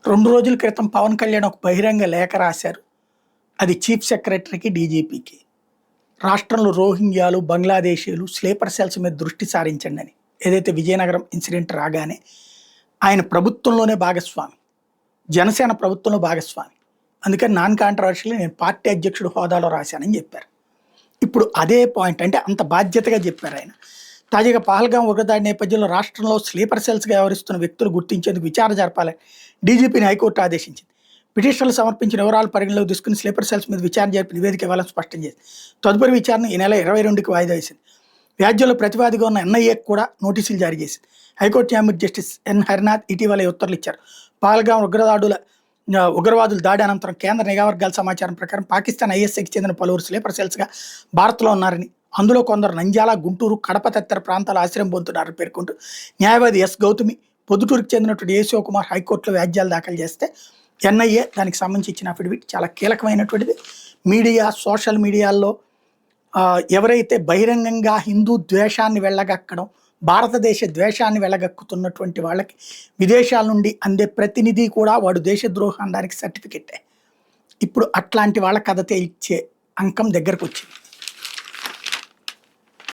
2 రోజుల క్రితం పవన్ కళ్యాణ్ ఒక బహిరంగ లేఖ రాశారు. అది చీఫ్ సెక్రటరీకి, డీజీపీకి. రాష్ట్రంలో రోహింగ్యాలు, బంగ్లాదేశీయులు స్లీపర్ సెల్స్ మీద దృష్టి సారించండని. ఏదైతే విజయనగరం ఇన్సిడెంట్ రాగానే ఆయన ప్రభుత్వంలోనే భాగస్వామి. జనసేన ప్రభుత్వంలో భాగస్వామి. అందుకని నాన్ కాంట్రవర్షియల్లీ నేను పార్టీ అధ్యక్షుడు హోదాలో రాశానని చెప్పారు. ఇప్పుడు అదే పాయింట్ అంటే అంత బాధ్యతగా చెప్పారు ఆయన. తాజాగా పహల్గాం ఉగ్రదాడి నేపథ్యంలో రాష్ట్రంలో స్లీపర్ సెల్స్గా వ్యవహరిస్తున్న వ్యక్తులు గుర్తించేందుకు విచారణ జరపాలని డీజీపీని హైకోర్టు ఆదేశించింది. పిటిషన్లు సమర్పించిన వివరాలు పరిగణలోకి తీసుకుని స్లీపర్ సెల్స్ మీద విచారణ జరిపి నివేదిక ఇవ్వాలని స్పష్టం చేసింది. తదుపరి విచారణ ఈ నెల 22కి వాయిదా వేసింది. వ్యాజ్యంలో ప్రతివాదిగా ఉన్న ఎన్ఐఏకి కూడా నోటీసులు జారీ చేసింది. హైకోర్టు న్యాయమూర్తి జస్టిస్ ఎన్ హరినాథ్ ఇటీవల ఉత్తర్వులు ఇచ్చారు. పహల్గాం ఉగ్రవాదుల దాడి అనంతరం కేంద్ర నిఘా వర్గాల సమాచారం ప్రకారం పాకిస్తాన్ ఐఎస్ఐకి చెందిన పలువురు స్లీపర్ సెల్స్గా భారత్లో ఉన్నారని, అందులో కొందరు నంద్యాల, గుంటూరు, కడప తదితర ప్రాంతాలు ఆశ్రయం పొందుతున్నారని పేర్కొంటూ న్యాయవాది ఎస్ గౌతమి, పొద్దుటూరుకు చెందినటువంటి ఏ శివకుమార్ హైకోర్టులో వ్యాజ్యాలు దాఖలు చేస్తే ఎన్ఐఏ దానికి సంబంధించి ఇచ్చిన అఫిడవిట్ చాలా కీలకమైనటువంటిది. మీడియా, సోషల్ మీడియాల్లో ఎవరైతే బహిరంగంగా హిందూ ద్వేషాన్ని వెళ్ళగక్కడం, భారతదేశ ద్వేషాన్ని వెళ్ళగక్కుతున్నటువంటి వాళ్ళకి విదేశాల నుండి అందే ప్రతినిధి కూడా వాడు దేశద్రోహం అనడానికి సర్టిఫికెటే. ఇప్పుడు అట్లాంటి వాళ్ళ కథ తేల్చే అంకం దగ్గరకు వచ్చింది.